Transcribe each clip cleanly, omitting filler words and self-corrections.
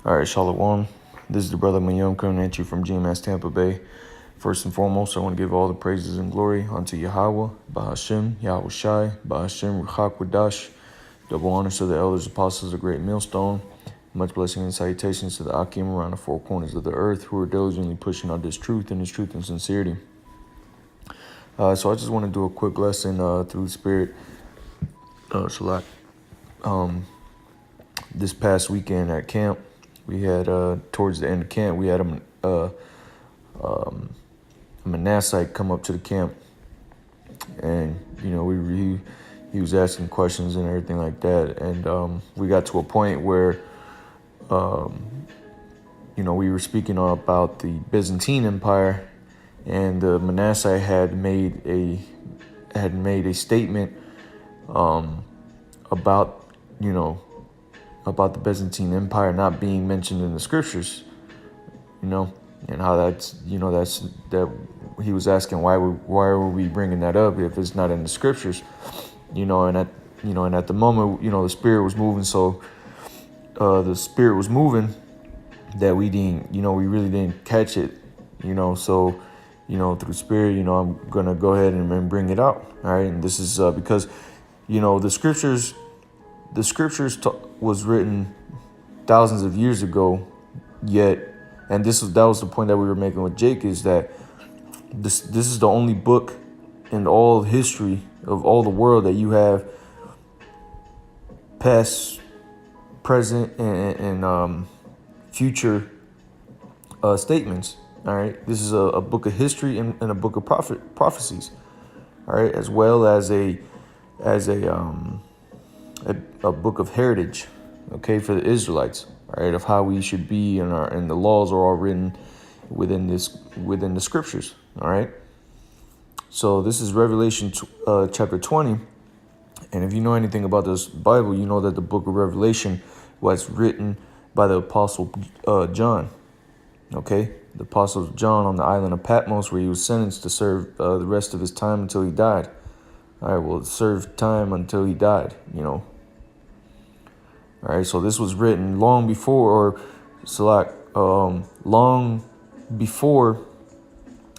All right, Shalom. This is the brother Mayum coming at you from GMS Tampa Bay. First and foremost, I want to give all the praises and glory unto Yahweh, Bahashem, Yahweh Shai, Bahashem, Ruchak Wadash. Double honors to the elders, apostles, of great millstone. Much blessing and salutations to the Akim around the four corners of the earth who are diligently pushing out this truth and sincerity. So I just want to do a quick lesson through the Spirit. Shalak. This past weekend at camp, we had towards the end of camp, we had a Manassite come up to the camp, and he was asking questions and everything like that, and we got to a point where we were speaking about the Byzantine Empire, and the Manassite had made a statement about the Byzantine Empire not being mentioned in the scriptures, and how that he was asking why were we bringing that up if it's not in the scriptures, and at the moment, the Spirit was moving, so the Spirit was moving that we really didn't catch it, so through Spirit, I'm gonna go ahead and bring it out. All right, and this is because the scriptures was written thousands of years ago, yet, and that was the point that we were making with Jake, is that this is the only book in all history of all the world that you have past, present, and future statements. All right, this is a book of history and a book of prophecies. All right, as well as a book of heritage, okay, for the Israelites, all right, of how we should be, and the laws are all written within the scriptures. All right, so this is Revelation chapter 20, and if you know anything about this Bible, you know that the book of Revelation was written by the apostle John. Okay, the apostle John on the island of Patmos, where he was sentenced to serve the rest of his time until he died. All right, well, served time until he died, All right, so this was written long before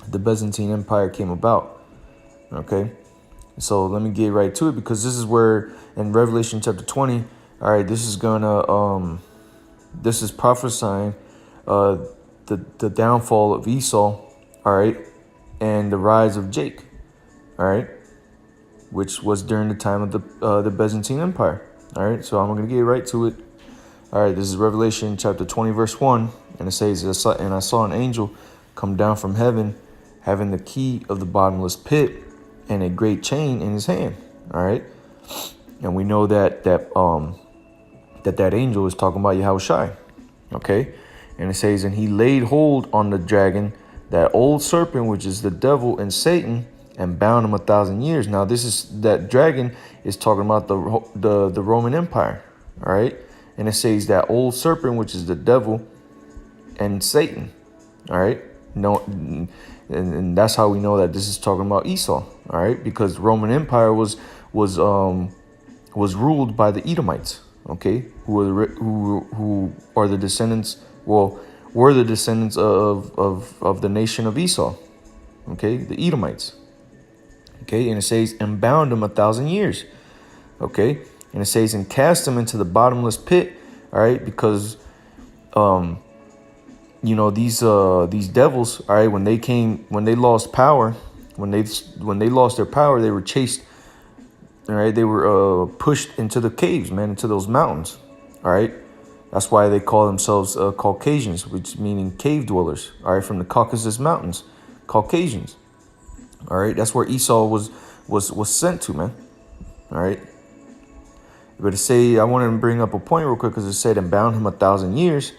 the Byzantine Empire came about. Okay, so let me get right to it, because this is where in Revelation chapter 20, all right, this is prophesying the downfall of Esau, all right, and the rise of Jake, all right, which was during the time of the Byzantine Empire. All right, so I'm going to get right to it. All right, this is Revelation chapter 20, verse 1, and it says, "And I saw an angel come down from heaven, having the key of the bottomless pit and a great chain in his hand." All right, and we know that angel is talking about Yahweh Shai. Okay, and it says, "And he laid hold on the dragon, that old serpent, which is the devil and Satan, and bound him 1,000 years." Now, that dragon is talking about the Roman Empire, all right? And it says that old serpent, which is the devil and Satan, all right? No, and that's how we know that this is talking about Esau, all right? Because Roman Empire was ruled by the Edomites, okay? Who are the descendants? Well, were the descendants of the nation of Esau, okay? The Edomites. Okay, and it says, "and bound him 1,000 years." Okay, and it says, "and cast him into the bottomless pit." All right, because these devils, all right, when they lost power, when they lost their power, they were chased. All right, they were pushed into the caves, man, into those mountains. All right, that's why they call themselves Caucasians, which meaning cave dwellers. All right, from the Caucasus Mountains, Caucasians. All right, that's where Esau was sent to, man. All right, but I wanted to bring up a point real quick, because it said, "and bound him 1,000 years."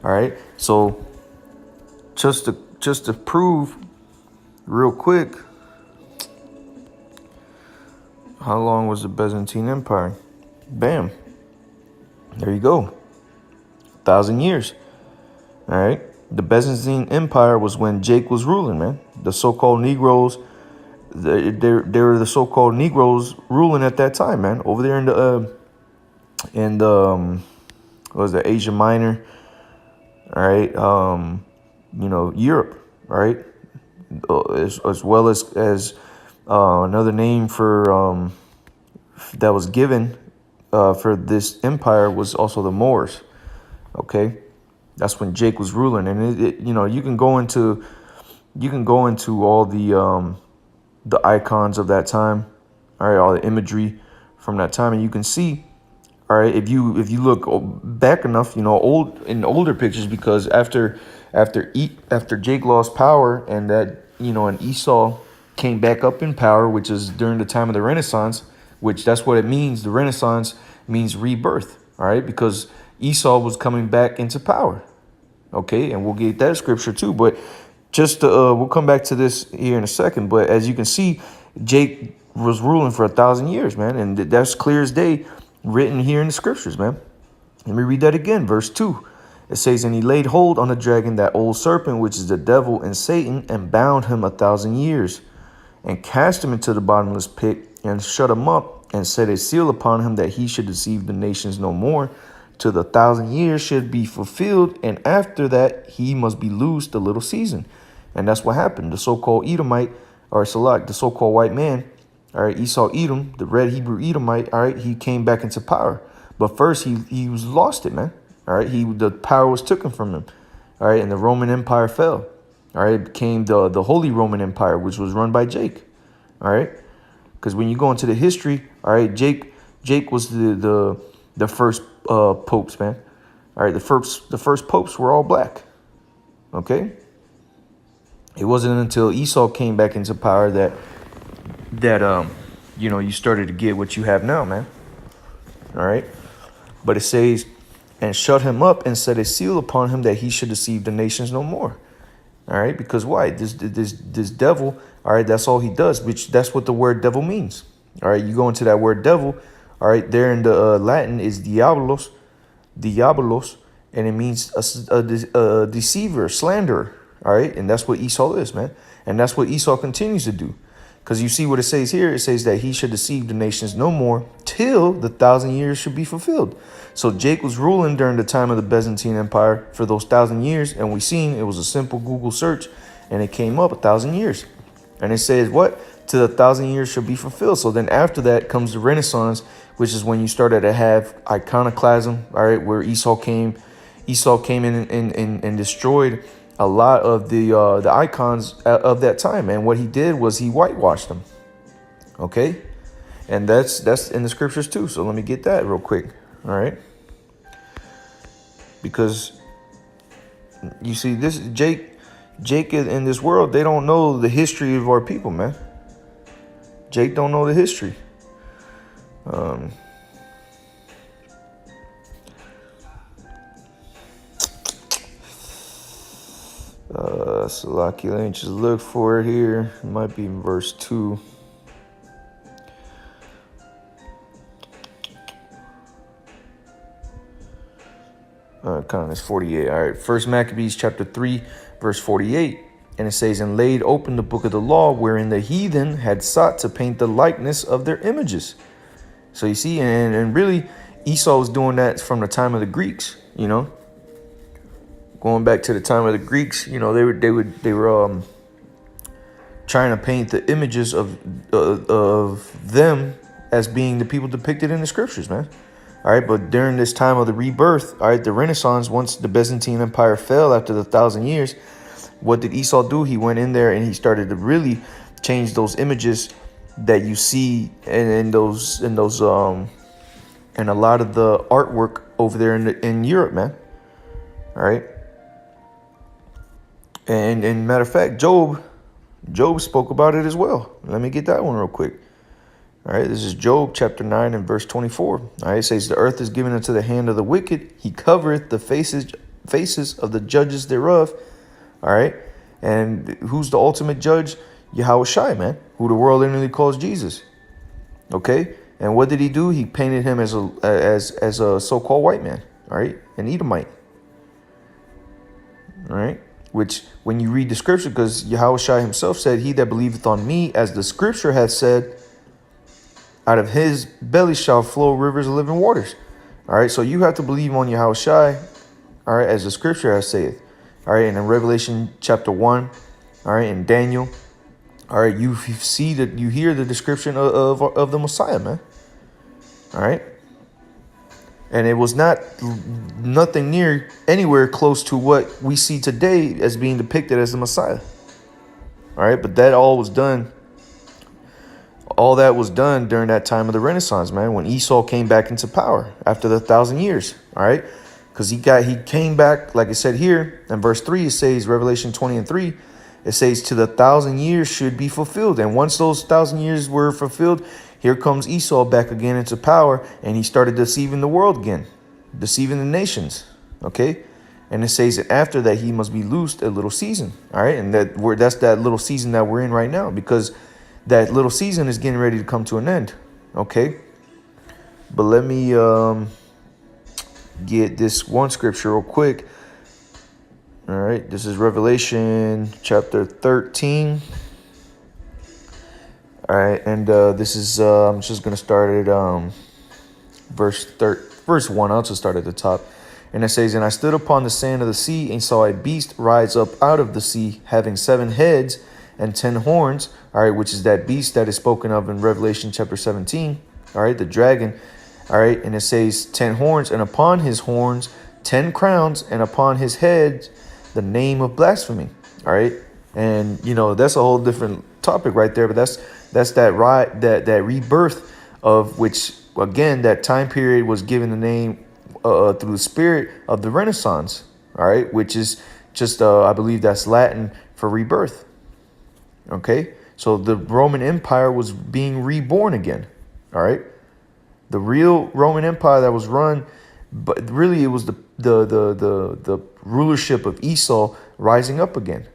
All right, so just to prove real quick, how long was the Byzantine Empire? Bam, there you go, 1,000 years. All right. The Byzantine Empire was when Jake was ruling, man. The so-called Negroes, they were the so-called Negroes ruling at that time, man. Over there in the Asia Minor, all right, Europe, right, as well as another name for that was given for this empire was also the Moors. Okay, that's when Jake was ruling, and you can go into all the icons of that time, all right, all the imagery from that time, and you can see, all right, if you look back enough, older pictures, because after Jake lost power and and Esau came back up in power, which is during the time of the Renaissance, which that's what it means. The Renaissance means rebirth, all right, because Esau was coming back into power. Okay, and we'll get that scripture too, but just we'll come back to this here in a second. But as you can see, Jake was ruling for 1,000 years, man, and that's clear as day, written here in the scriptures, man. Let me read that again, verse 2. It says, and he laid hold on the dragon, that old serpent, which is the devil and Satan, and bound him 1,000 years, and cast him into the bottomless pit, and shut him up, and set a seal upon him, that he should deceive the nations no more, till the 1,000 years should be fulfilled, and after that he must be loosed a little season. And that's what happened. The so-called Edomite, or Salak, the so-called white man, all right, Esau Edom, the red Hebrew Edomite, all right, he came back into power. But first he was lost it, man. All right, the power was taken from him. All right, and the Roman Empire fell. All right, it became the Holy Roman Empire, which was run by Jake. All right, because when you go into the history, all right, Jake was the first popes, man. All right, the first popes were all black. Okay, it wasn't until Esau came back into power that you started to get what you have now, man. All right, but it says, and shut him up, and set a seal upon him, that he should deceive the nations no more. All right, because why? This devil, all right, that's all he does, which that's what the word devil means. All right, you go into that word devil, all right, there in the Latin is diabolos, and it means a deceiver, slanderer. All right, and that's what Esau is, man, and that's what Esau continues to do. Because you see what it says here. It says that he should deceive the nations no more till the 1,000 years should be fulfilled. So Jake was ruling during the time of the Byzantine Empire for those 1,000 years. And we seen it was a simple Google search and it came up 1,000 years. And it says what? Till the 1,000 years should be fulfilled. So then after that comes the Renaissance, which is when you started to have iconoclasm, all right, where Esau came in and destroyed a lot of the icons of that time, and what he did was he whitewashed them. Okay, and that's in the scriptures too. So let me get that real quick. All right, because you see, this Jake in this world, they don't know the history of our people, man. Jake don't know the history. Salaki, let me just look for it here. It might be in verse 2. Kind of 48. All right, First Maccabees chapter 3, verse 48. And it says, and laid open the book of the law, wherein the heathen had sought to paint the likeness of their images. So you see, and really Esau was doing that from the time of the Greeks, Going back to the time of the Greeks, they were trying to paint the images of them as being the people depicted in the scriptures, man. All right, but during this time of the rebirth, all right, the Renaissance, once the Byzantine Empire fell after the 1,000 years, what did Esau do? He went in there and he started to really change those images that you see in those and a lot of the artwork over there in Europe, man. All right. And matter of fact, Job spoke about it as well. Let me get that one real quick. All right, this is Job chapter 9 and verse 24. All right, it says, the earth is given into the hand of the wicked. He covereth the faces of the judges thereof. All right, and who's the ultimate judge? Yahweh Shai, man, who the world literally calls Jesus. Okay, and what did he do? He painted him as a so-called white man. All right, an Edomite. All right. Which, when you read the scripture, because Yahweh Shai himself said, he that believeth on me, as the scripture hath said, out of his belly shall flow rivers of living waters. All right, so you have to believe on Yahweh Shai, all right, as the scripture has saith. All right, and in Revelation chapter 1, all right, in Daniel, all right, you see that you hear the description of the Messiah, man. All right. And it was nothing near anywhere close to what we see today as being depicted as the Messiah. All right. But that all was done. All that was done during that time of the Renaissance, man, when Esau came back into power after the 1,000 years. All right. Because he came back, like I said here in verse 3, it says, Revelation 20:3, it says, to the 1,000 years should be fulfilled. And once those 1,000 years were fulfilled, here comes Esau back again into power, and he started deceiving the world again, deceiving the nations. Okay. And it says that after that, he must be loosed a little season. All right. And that's that little season that we're in right now, because that little season is getting ready to come to an end. Okay. But let me get this one scripture real quick. All right. This is Revelation chapter 13. All right. And this is, I'm just going to start at verse 1. I'll just start at the top. And it says, and I stood upon the sand of the sea and saw a beast rise up out of the sea, having 7 heads and 10 horns, all right, which is that beast that is spoken of in Revelation chapter 17, all right, the dragon, all right, and it says 10 horns, and upon his horns 10 crowns, and upon his head the name of blasphemy, all right, and you know that's a whole different topic right there, but that's that rebirth of which again that time period was given the name through the spirit of the Renaissance, all right, which is just I believe that's Latin for rebirth. Okay, so the Roman Empire was being reborn again. All right, the real Roman Empire that was run, but really it was the rulership of Esau rising up again.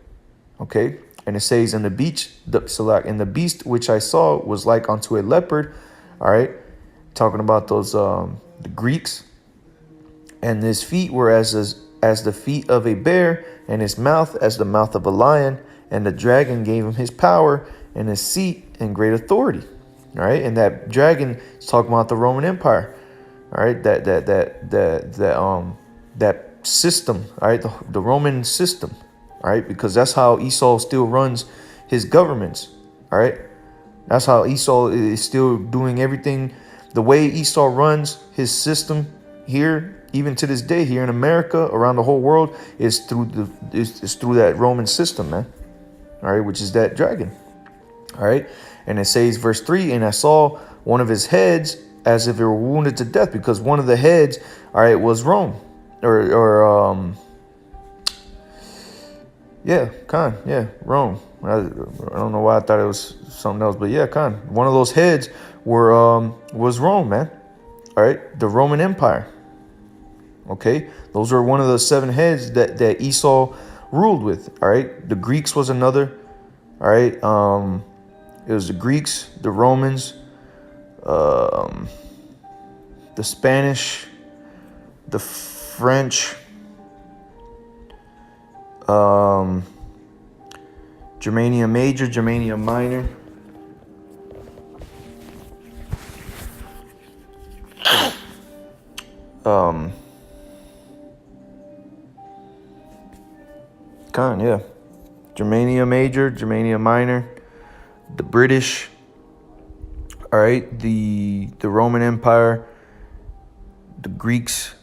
Okay, and it says, and the beast which I saw was like unto a leopard. All right, talking about those the Greeks, and his feet were as the feet of a bear, and his mouth as the mouth of a lion. And the dragon gave him his power and his seat and great authority. All right. And that dragon is talking about the Roman Empire. All right. That system. All right. The Roman system. All right. Because that's how Esau still runs his governments. All right. That's how Esau is still doing everything. The way Esau runs his system here, even to this day, here in America, around the whole world, is through that Roman system, man. All right, which is that dragon. All right, and it says verse 3, and I saw one of his heads as if it were wounded to death, because one of the heads, all right, was Rome, Rome. I don't know why I thought it was something else, but yeah, one of those heads was Rome, man. All right, the Roman Empire. Okay, those are one of the 7 heads that Esau ruled with. All right, the Greeks was another. All right, it was the Greeks, the Romans, the Spanish, the French, Germania Major, Germania Minor, Germania Major, Germania Minor, the British, all right, the Roman Empire, the Greeks,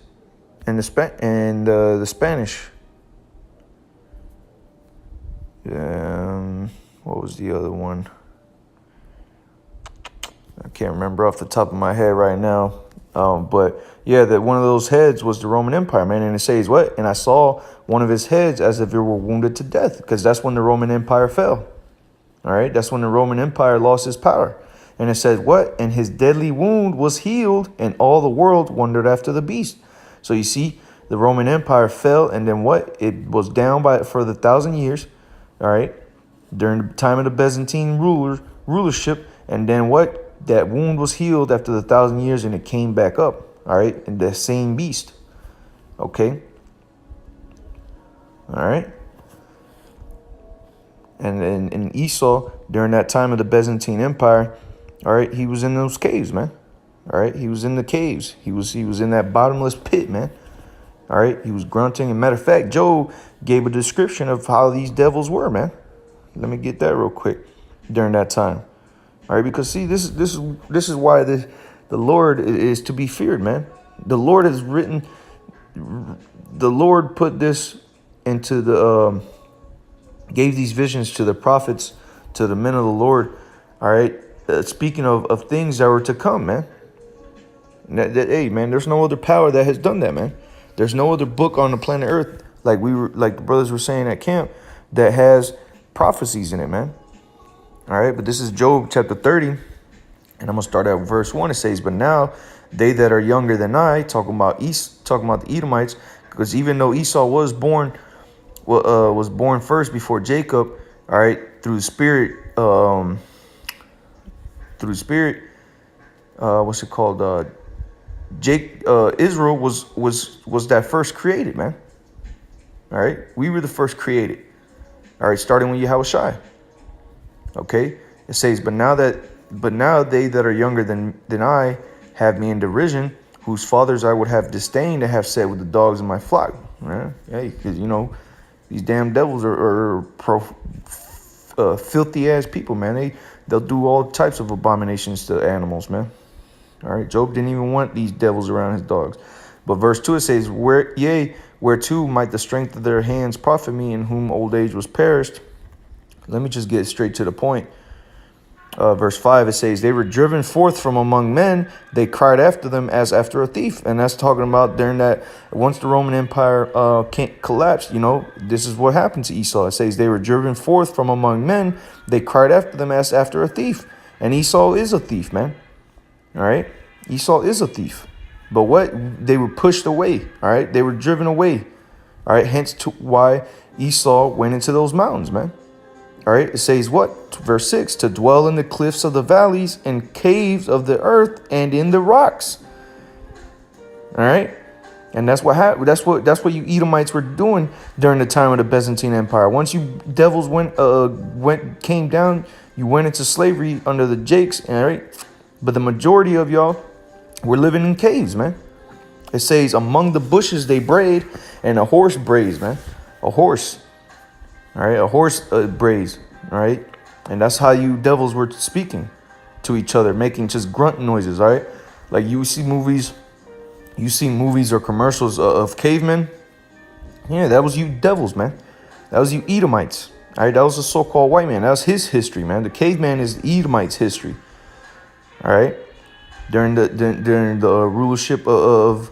and the Spanish. What was the other one? I can't remember off the top of my head right now. But yeah, that one of those heads was the Roman Empire, man. And it says what? And I saw one of his heads as if it were wounded to death, because that's when the Roman Empire fell. All right, that's when the Roman Empire lost its power. And it said what? And his deadly wound was healed, and all the world wondered after the beast. So you see, the Roman Empire fell, and then what? It was down for the 1,000 years. All right, during the time of the Byzantine rulership, and then what? That wound was healed after the 1,000 years, and it came back up. All right, and the same beast. Okay. All right. And in Esau, during that time of the Byzantine Empire, all right, he was in those caves, man. All right, he was in the caves. He was in that bottomless pit, man. All right, he was grunting. And matter of fact, Job gave a description of how these devils were, man. Let me get that real quick during that time. All right, because see, this is why the Lord is to be feared, man. The Lord has written, the Lord put this into the gave these visions to the prophets, to the men of the Lord. All right, speaking of things that were to come, man. Hey, man, there's no other power that has done that, man. There's no other book on the planet Earth, like the brothers were saying at camp, that has prophecies in it, man. All right, but this is Job chapter 30, and I'm gonna start at verse 1. It says, "But now they that are younger than I," talking about the Edomites, because even though Esau was born first before Jacob, all right, through the spirit, what's it called? Israel was that first created, man. All right, we were the first created. All right, starting with Yahushua. Okay, it says, but now they that are younger than I have me in derision, whose fathers I would have disdained to have set with the dogs in my flock. Right? Yeah, because these damn devils are filthy ass people, man. They'll do all types of abominations to animals, man. All right, Job didn't even want these devils around his dogs. But verse 2, it says, whereto might the strength of their hands profit me, in whom old age was perished. Let me just get straight to the point. Verse 5, it says, they were driven forth from among men. They cried after them as after a thief. And that's talking about during that, once the Roman Empire collapsed, this is what happened to Esau. It says they were driven forth from among men. They cried after them as after a thief. And Esau is a thief, man. All right. Esau is a thief. But what? They were pushed away. All right. They were driven away. All right. Hence why Esau went into those mountains, man. All right, it says what? Verse 6, to dwell in the cliffs of the valleys and caves of the earth and in the rocks. All right, and that's what happened. That's what you Edomites were doing during the time of the Byzantine Empire. Once you devils came down, you went into slavery under the Jakes. All right, but the majority of y'all were living in caves, man. It says among the bushes they brayed, and a horse brays, man. A horse. All right, a horse brays, all right? And that's how you devils were speaking to each other, making just grunt noises, all right? Like you see movies or commercials of cavemen. Yeah, that was you devils, man. That was you Edomites, all right? That was the so-called white man. That was his history, man. The caveman is the Edomites' history, all right? During the rulership of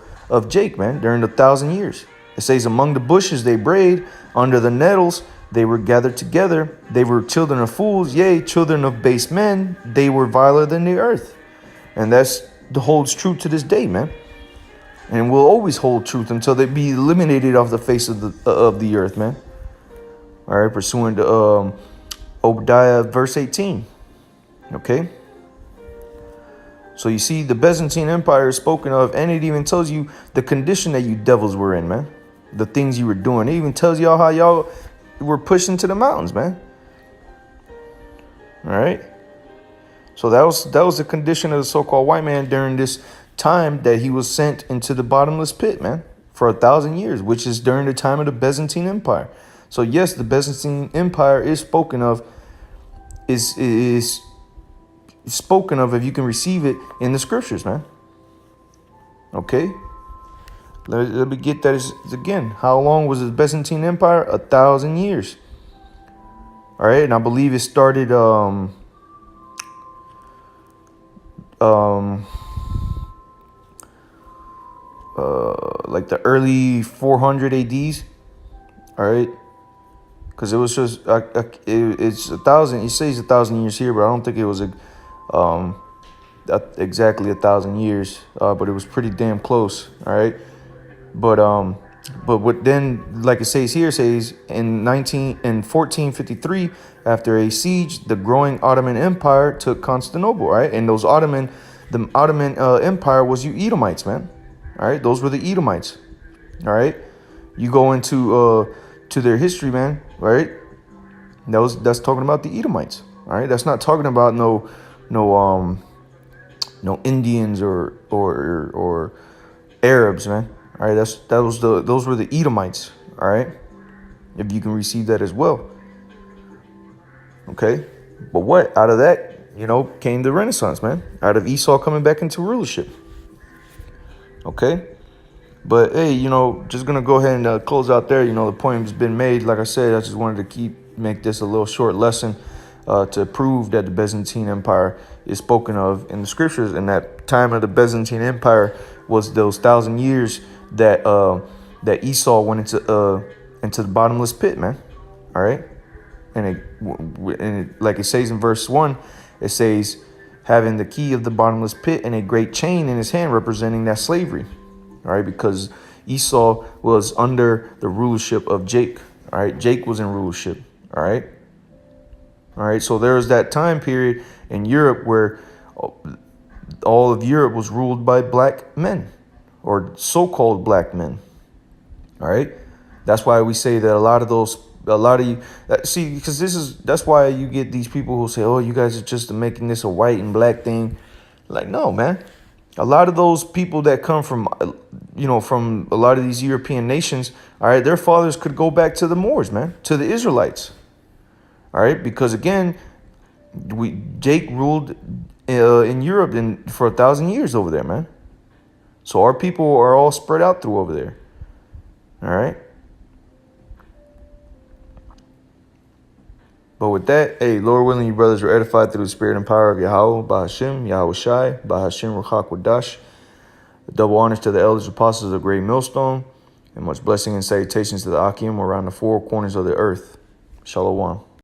Jake, man, during the 1,000 years. It says among the bushes they brayed, under the nettles they were gathered together. They were children of fools, yea, children of base men. They were viler than the earth. And that holds true to this day, man. And will always hold truth until they be eliminated off the face of the earth, man. All right, pursuing to Obadiah verse 18. Okay. So you see, the Byzantine Empire is spoken of, and it even tells you the condition that you devils were in, man. The things you were doing. It even tells y'all how y'all were pushed into the mountains, man. All right. So that was the condition of the so-called white man during this time that he was sent into the bottomless pit, man, for 1,000 years, which is during the time of the Byzantine Empire. So yes, the Byzantine Empire is spoken of, is spoken of if you can receive it in the scriptures, man. Okay. Let me get that again. How long was the Byzantine Empire? 1,000 years. All right, and I believe it started like the early 400 ADs. All right, because it was just it's 1,000. It says 1,000 years here, but I don't think it was exactly 1,000 years. But it was pretty damn close. All right. But what then, like it says here, says in 1453, after a siege, the growing Ottoman Empire took Constantinople, right? And the Ottoman Empire was you Edomites, man. All right, those were the Edomites. All right, you go into to their history, man. Right, that's talking about the Edomites. All right, that's not talking about no Indians or Arabs, man. All right, those were the Edomites. All right, if you can receive that as well. Okay, but what out of that, came the Renaissance, man. Out of Esau coming back into rulership. Okay, but hey, just gonna go ahead and close out there. The point has been made. Like I said, I just wanted to make this a little short lesson to prove that the Byzantine Empire is spoken of in the scriptures, and that time of the Byzantine Empire was those 1,000 years that that Esau went into the bottomless pit, man. All right, and like it says in verse 1, it says, having the key of the bottomless pit and a great chain in his hand, representing that slavery. All right, because Esau was under the rulership of Jake. All right, Jake was in rulership. All right. So there's that time period in Europe where all of Europe was ruled by black men, or so-called black men. All right, that's why we say that a lot of you see, because that's why you get these people who say, oh, you guys are just making this a white and black thing. Like, no, man. A lot of those people that come from, from a lot of these European nations, all right, their fathers could go back to the Moors, man, to the Israelites. All right, because again, Jake ruled in Europe for 1,000 years over there, man. So our people are all spread out through over there. All right. But with that, hey, Lord willing, you brothers are edified through the spirit and power of Yahweh, Bahashim, Yahweh Shai, Bahashim, Ruchak Wadash. Double honors to the elders, apostles of Great Millstone, and much blessing and salutations to the Akim around the four corners of the earth. Shalom.